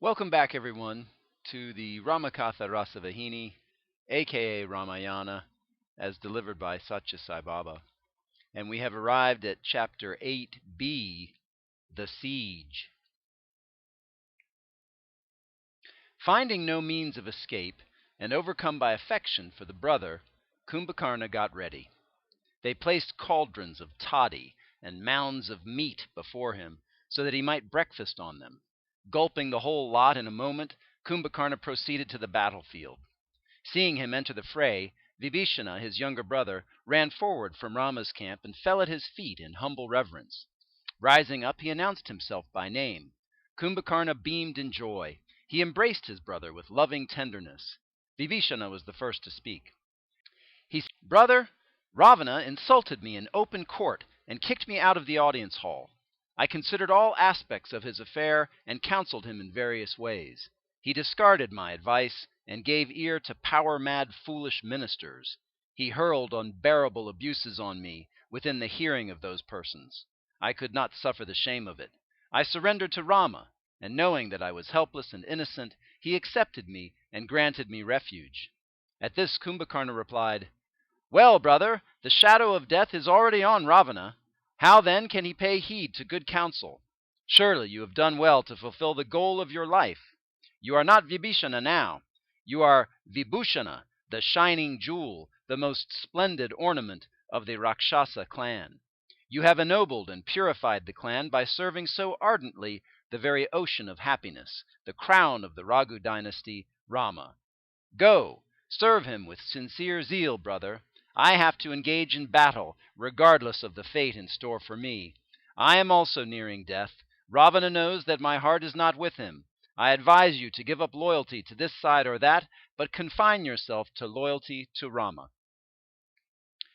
Welcome back, everyone, to the Ramakatha Rasavahini, aka Ramayana, as delivered by Satya Sai Baba. And we have arrived at Chapter 8b, The Siege. Finding no means of escape, and overcome by affection for the brother, Kumbhakarna got ready. They placed cauldrons of toddy and mounds of meat before him, so that he might breakfast on them. Gulping the whole lot in a moment, Kumbhakarna proceeded to the battlefield. Seeing him enter the fray, Vibhishana, his younger brother, ran forward from Rama's camp and fell at his feet in humble reverence. Rising up, he announced himself by name. Kumbhakarna beamed in joy. He embraced his brother with loving tenderness. Vibhishana was the first to speak. He said, "Brother, Ravana insulted me in open court and kicked me out of the audience hall. I considered all aspects of his affair and counseled him in various ways. He discarded my advice and gave ear to power-mad foolish ministers. He hurled unbearable abuses on me within the hearing of those persons. I could not suffer the shame of it. I surrendered to Rama, and knowing that I was helpless and innocent, he accepted me and granted me refuge." At this Kumbhakarna replied, "Well, brother, the shadow of death is already on Ravana. How then can he pay heed to good counsel? Surely you have done well to fulfill the goal of your life. You are not Vibhishana now. You are Vibhushana, the shining jewel, the most splendid ornament of the Rakshasa clan. You have ennobled and purified the clan by serving so ardently the very ocean of happiness, the crown of the Raghu dynasty, Rama. Go, serve him with sincere zeal, brother. I have to engage in battle, regardless of the fate in store for me. I am also nearing death. Ravana knows that my heart is not with him. I advise you to give up loyalty to this side or that, but confine yourself to loyalty to Rama."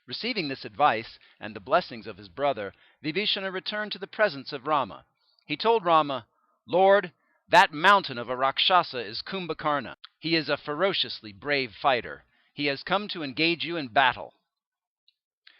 Receiving this advice and the blessings of his brother, Vibhishana returned to the presence of Rama. He told Rama, "Lord, that mountain of a Rakshasa is Kumbhakarna. He is a ferociously brave fighter. He has come to engage you in battle."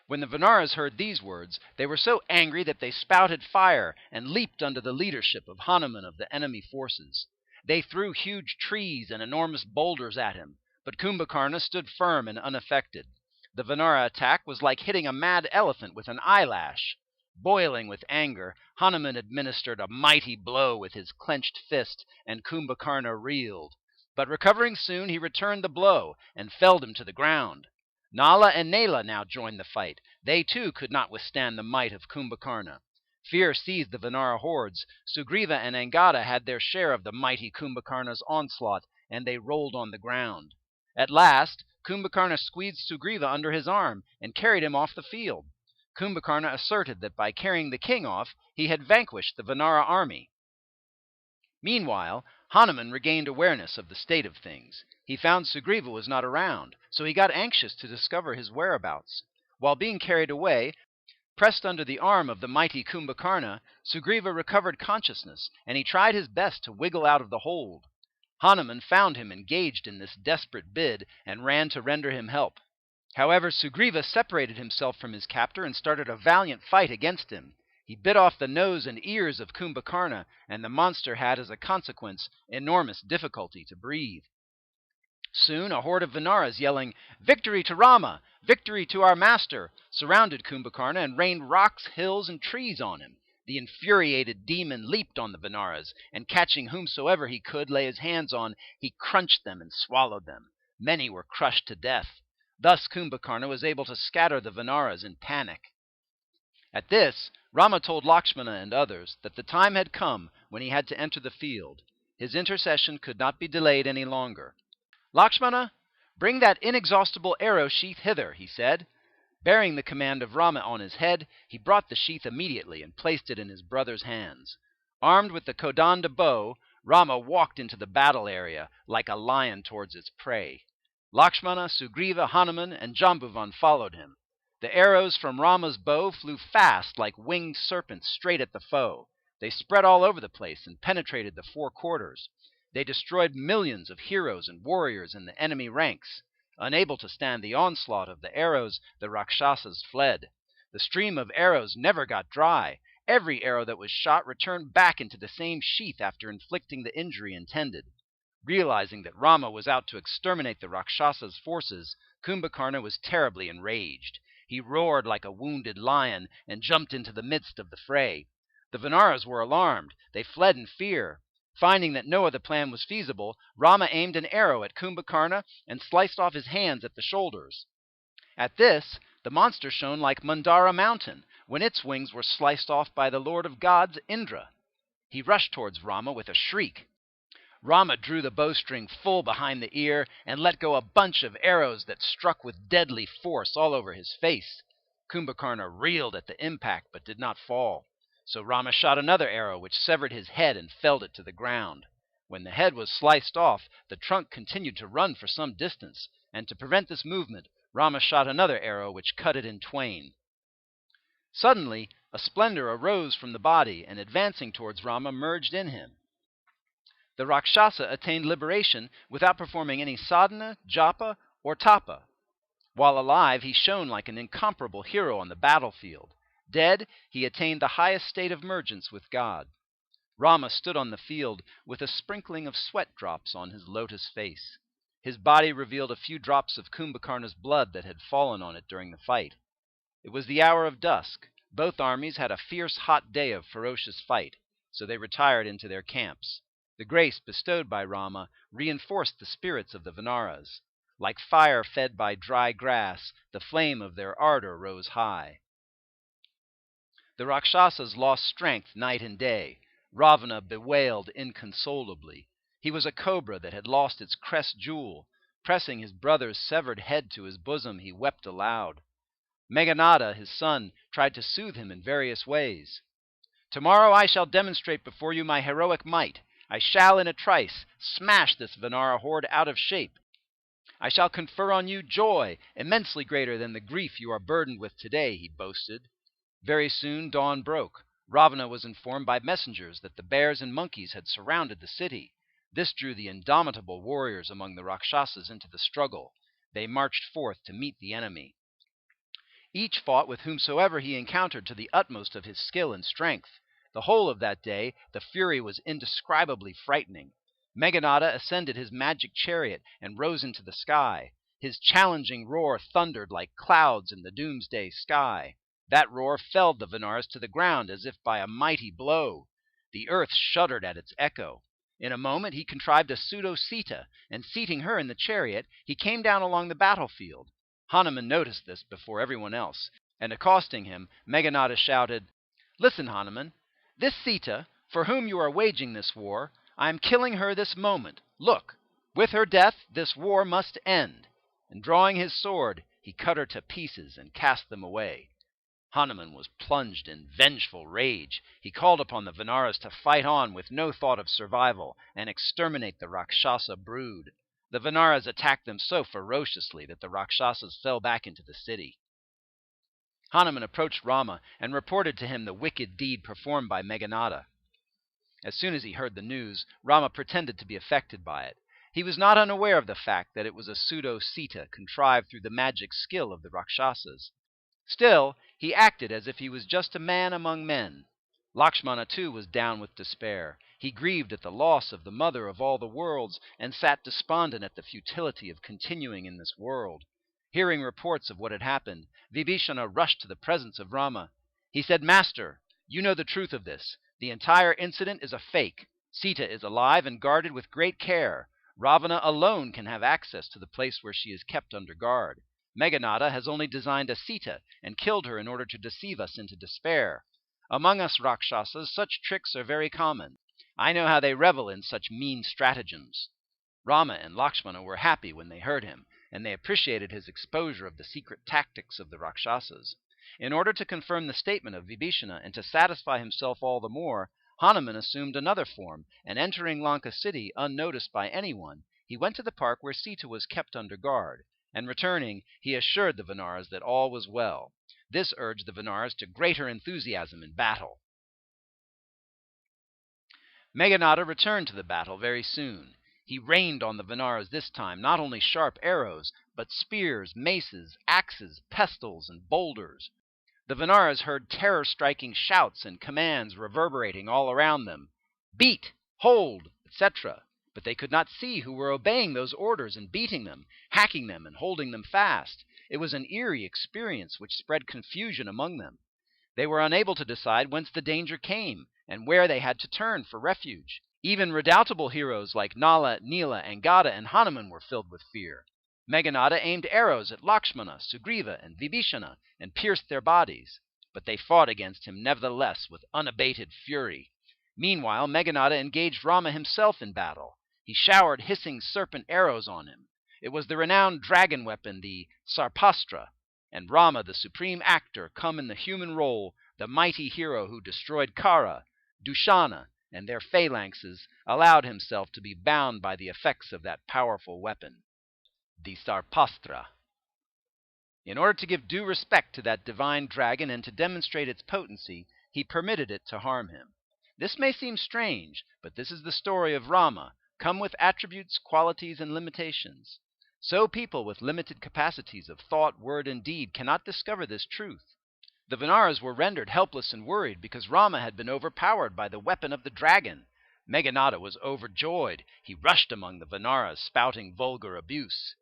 When the Vanaras heard these words, they were so angry that they spouted fire and leaped under the leadership of Hanuman of the enemy forces. They threw huge trees and enormous boulders at him, but Kumbhakarna stood firm and unaffected. The Vanara attack was like hitting a mad elephant with an eyelash. Boiling with anger, Hanuman administered a mighty blow with his clenched fist, and Kumbhakarna reeled. But recovering soon, he returned the blow and felled him to the ground. Nala and Nala now joined the fight. They too could not withstand the might of Kumbhakarna. Fear seized the Vanara hordes. Sugriva and Angada had their share of the mighty Kumbhakarna's onslaught, and they rolled on the ground. At last, Kumbhakarna squeezed Sugriva under his arm and carried him off the field. Kumbhakarna asserted that by carrying the king off, he had vanquished the Vanara army. Meanwhile, Hanuman regained awareness of the state of things. He found Sugriva was not around, so he got anxious to discover his whereabouts. While being carried away, pressed under the arm of the mighty Kumbhakarna, Sugriva recovered consciousness, and he tried his best to wiggle out of the hold. Hanuman found him engaged in this desperate bid and ran to render him help. However, Sugriva separated himself from his captor and started a valiant fight against him. He bit off the nose and ears of Kumbhakarna, and the monster had, as a consequence, enormous difficulty to breathe. Soon a horde of Vanaras yelling, "Victory to Rama! Victory to our master!" surrounded Kumbhakarna and rained rocks, hills, and trees on him. The infuriated demon leaped on the Vanaras, and catching whomsoever he could lay his hands on, he crunched them and swallowed them. Many were crushed to death. Thus Kumbhakarna was able to scatter the Vanaras in panic. At this, Rama told Lakshmana and others that the time had come when he had to enter the field. His intercession could not be delayed any longer. "Lakshmana, bring that inexhaustible arrow sheath hither," he said. Bearing the command of Rama on his head, he brought the sheath immediately and placed it in his brother's hands. Armed with the Kodanda bow, Rama walked into the battle area like a lion towards its prey. Lakshmana, Sugriva, Hanuman, and Jambuvan followed him. The arrows from Rama's bow flew fast like winged serpents straight at the foe. They spread all over the place and penetrated the four quarters. They destroyed millions of heroes and warriors in the enemy ranks. Unable to stand the onslaught of the arrows, the Rakshasas fled. The stream of arrows never got dry, Every arrow that was shot returned back into the same sheath after inflicting the injury intended. Realizing that Rama was out to exterminate the Rakshasa's forces, Kumbhakarna was terribly enraged. He roared like a wounded lion and jumped into the midst of the fray. The Vanaras were alarmed. They fled in fear. Finding that no other plan was feasible, Rama aimed an arrow at Kumbhakarna and sliced off his hands at the shoulders. At this, the monster shone like Mandara mountain, when its wings were sliced off by the Lord of Gods, Indra. He rushed towards Rama with a shriek. Rama drew the bowstring full behind the ear and let go a bunch of arrows that struck with deadly force all over his face. Kumbhakarna reeled at the impact but did not fall. So Rama shot another arrow which severed his head and felled it to the ground. When the head was sliced off, the trunk continued to run for some distance, and to prevent this movement, Rama shot another arrow which cut it in twain. Suddenly, a splendor arose from the body, and advancing towards Rama merged in him. The Rakshasa attained liberation without performing any sadhana, japa, or tapa. While alive, he shone like an incomparable hero on the battlefield. Dead, he attained the highest state of mergence with God. Rama stood on the field with a sprinkling of sweat drops on his lotus face. His body revealed a few drops of Kumbhakarna's blood that had fallen on it during the fight. It was the hour of dusk. Both armies had a fierce, hot day of ferocious fight, so they retired into their camps. The grace bestowed by Rama reinforced the spirits of the Vanaras. Like fire fed by dry grass, the flame of their ardor rose high. The Rakshasas lost strength night and day. Ravana bewailed inconsolably. He was a cobra that had lost its crest jewel. Pressing his brother's severed head to his bosom, he wept aloud. Meghanada, his son, tried to soothe him in various ways. "Tomorrow I shall demonstrate before you my heroic might. I shall, in a trice, smash this Vanara horde out of shape. I shall confer on you joy immensely greater than the grief you are burdened with today," he boasted. Very soon dawn broke. Ravana was informed by messengers that the bears and monkeys had surrounded the city. This drew the indomitable warriors among the Rakshasas into the struggle. They marched forth to meet the enemy. Each fought with whomsoever he encountered to the utmost of his skill and strength. The whole of that day the fury was indescribably frightening. Meghanada ascended his magic chariot and rose into the sky. His challenging roar thundered like clouds in the doomsday sky. That roar felled the Vanaras to the ground as if by a mighty blow. The earth shuddered at its echo. In a moment he contrived a pseudo-Sita, and seating her in the chariot, he came down along the battlefield. Hanuman noticed this before everyone else, and accosting him, Meghanada shouted, "Listen, Hanuman. This Sita, for whom you are waging this war, I am killing her this moment. Look, with her death this war must end." And drawing his sword, he cut her to pieces and cast them away. Hanuman was plunged in vengeful rage. He called upon the Vanaras to fight on with no thought of survival and exterminate the Rakshasa brood. The Vanaras attacked them so ferociously that the Rakshasas fell back into the city. Hanuman approached Rama and reported to him the wicked deed performed by Meghanada. As soon as he heard the news, Rama pretended to be affected by it. He was not unaware of the fact that it was a pseudo-Sita contrived through the magic skill of the Rakshasas. Still, he acted as if he was just a man among men. Lakshmana, too, was down with despair. He grieved at the loss of the mother of all the worlds, and sat despondent at the futility of continuing in this world. Hearing reports of what had happened, Vibhishana rushed to the presence of Rama. He said, "Master, you know the truth of this. The entire incident is a fake. Sita is alive and guarded with great care. Ravana alone can have access to the place where she is kept under guard. Meghanada has only designed a Sita and killed her in order to deceive us into despair. Among us Rakshasas, such tricks are very common. I know how they revel in such mean stratagems." Rama and Lakshmana were happy when they heard him, and they appreciated his exposure of the secret tactics of the Rakshasas. In order to confirm the statement of Vibhishana and to satisfy himself all the more, Hanuman assumed another form, and entering Lanka city unnoticed by anyone, he went to the park where Sita was kept under guard, and returning, he assured the Vanaras that all was well. This urged the Vanaras to greater enthusiasm in battle. Meghanada returned to the battle very soon. He rained on the Vanaras this time not only sharp arrows, but spears, maces, axes, pestles, and boulders. The Vanaras heard terror-striking shouts and commands reverberating all around them. Beat! Hold! etc. But they could not see who were obeying those orders and beating them, hacking them, and holding them fast. It was an eerie experience which spread confusion among them. They were unable to decide whence the danger came, and where they had to turn for refuge. Even redoubtable heroes like Nala, Nila, Angada, and Hanuman were filled with fear. Meghanada aimed arrows at Lakshmana, Sugriva, and Vibhishana, and pierced their bodies, but they fought against him nevertheless with unabated fury. Meanwhile, Meghanada engaged Rama himself in battle. He showered hissing serpent arrows on him. It was the renowned dragon weapon, the Sarpastra, and Rama, the supreme actor, come in the human role, the mighty hero who destroyed Kara, Dushana, and their phalanxes, allowed himself to be bound by the effects of that powerful weapon, the Sarpastra. In order to give due respect to that divine dragon and to demonstrate its potency, he permitted it to harm him. This may seem strange, but this is the story of Rama, come with attributes, qualities, and limitations. So people with limited capacities of thought, word, and deed cannot discover this truth. The Vanaras were rendered helpless and worried because Rama had been overpowered by the weapon of the dragon. Meghanada was overjoyed. He rushed among the Vanaras, spouting vulgar abuse.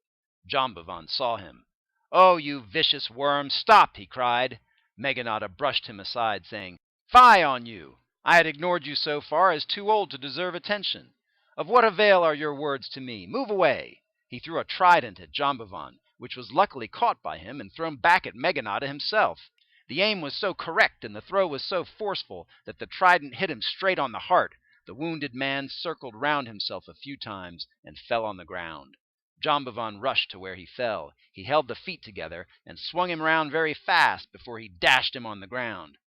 Jambuvan saw him. "Oh, you vicious worm, stop!" he cried. Meghanada brushed him aside, saying, "Fie on you! I had ignored you so far as too old to deserve attention. Of what avail are your words to me? Move away!" He threw a trident at Jambuvan, which was luckily caught by him and thrown back at Meghanada himself. The aim was so correct and the throw was so forceful that the trident hit him straight on the heart. The wounded man circled round himself a few times and fell on the ground. Jambuvan rushed to where he fell. He held the feet together and swung him round very fast before he dashed him on the ground.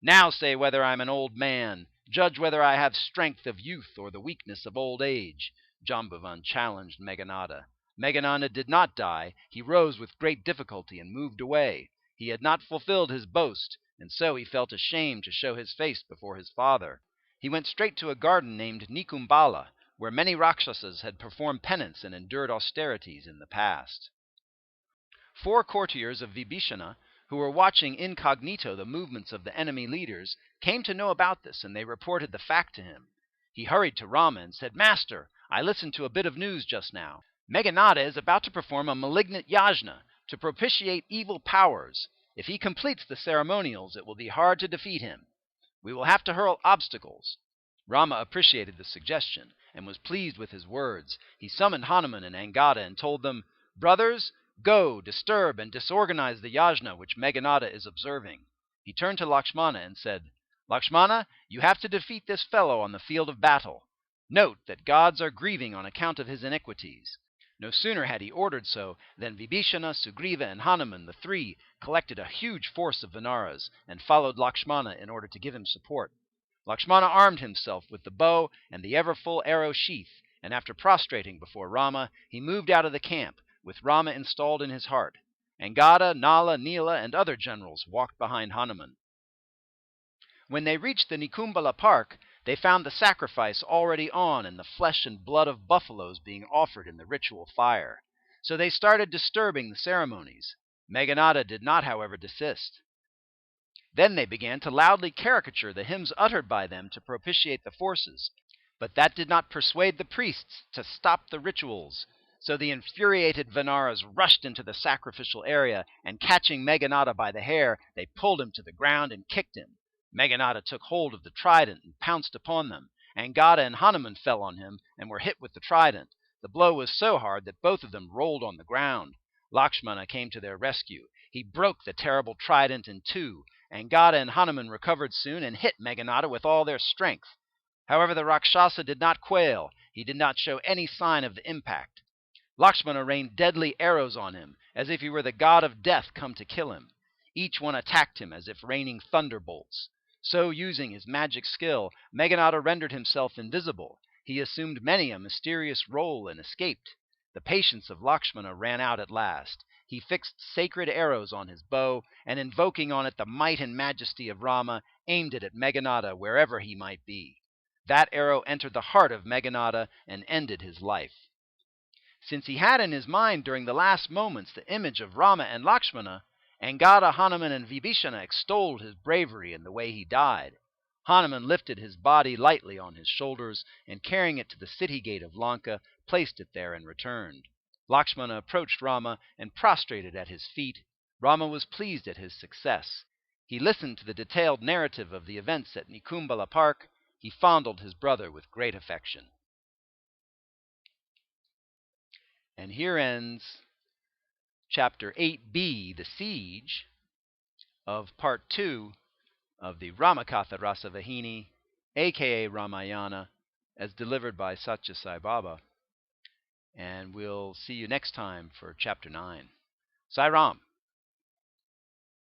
"Now say whether I am an old man. Judge whether I have strength of youth or the weakness of old age," Jambuvan challenged Meghanada. Meghanada did not die. He rose with great difficulty and moved away. He had not fulfilled his boast, and so he felt ashamed to show his face before his father. He went straight to a garden named Nikumbala, where many Rakshasas had performed penance and endured austerities in the past. 4 courtiers of Vibhishana, who were watching incognito the movements of the enemy leaders, came to know about this, and they reported the fact to him. He hurried to Rama and said, "Master, I listened to a bit of news just now. Meghanada is about to perform a malignant yajna to propitiate evil powers. If he completes the ceremonials, it will be hard to defeat him. We will have to hurl obstacles." Rama appreciated the suggestion and was pleased with his words. He summoned Hanuman and Angada and told them, "Brothers, go, disturb and disorganize the yajna which Meghanada is observing." He turned to Lakshmana and said, "Lakshmana, you have to defeat this fellow on the field of battle. Note that gods are grieving on account of his iniquities." No sooner had he ordered so than Vibhishana, Sugriva, and Hanuman, the three, collected a huge force of Vanaras and followed Lakshmana in order to give him support. Lakshmana armed himself with the bow and the ever-full arrow sheath, and after prostrating before Rama, he moved out of the camp, with Rama installed in his heart. Angada, Nala, Nila, and other generals walked behind Hanuman. When they reached the Nikumbala park, they found the sacrifice already on and the flesh and blood of buffaloes being offered in the ritual fire. So they started disturbing the ceremonies. Meghanada did not, however, desist. Then they began to loudly caricature the hymns uttered by them to propitiate the forces, but that did not persuade the priests to stop the rituals. So the infuriated Vanaras rushed into the sacrificial area, and catching Meghanada by the hair, they pulled him to the ground and kicked him. Meghanada took hold of the trident and pounced upon them. Angada and Hanuman fell on him and were hit with the trident. The blow was so hard that both of them rolled on the ground. Lakshmana came to their rescue. He broke the terrible trident in two. Angada and Hanuman recovered soon and hit Meghanada with all their strength. However, the Rakshasa did not quail. He did not show any sign of the impact. Lakshmana rained deadly arrows on him, as if he were the god of death come to kill him. Each one attacked him as if raining thunderbolts. So, using his magic skill, Meghanada rendered himself invisible. He assumed many a mysterious role and escaped. The patience of Lakshmana ran out at last. He fixed sacred arrows on his bow, and invoking on it the might and majesty of Rama, aimed it at Meghanada wherever he might be. That arrow entered the heart of Meghanada and ended his life. Since he had in his mind during the last moments the image of Rama and Lakshmana, Angada, Hanuman, and Vibhishana extolled his bravery and the way he died. Hanuman lifted his body lightly on his shoulders, and carrying it to the city gate of Lanka, placed it there and returned. Lakshmana approached Rama and prostrated at his feet. Rama was pleased at his success. He listened to the detailed narrative of the events at Nikumbala Park. He fondled his brother with great affection. And here ends Chapter 8b, The Siege, of Part 2 of the Ramakatha Rasavahini, aka Ramayana, as delivered by Satya Sai Baba. And we'll see you next time for Chapter 9. Sai Ram.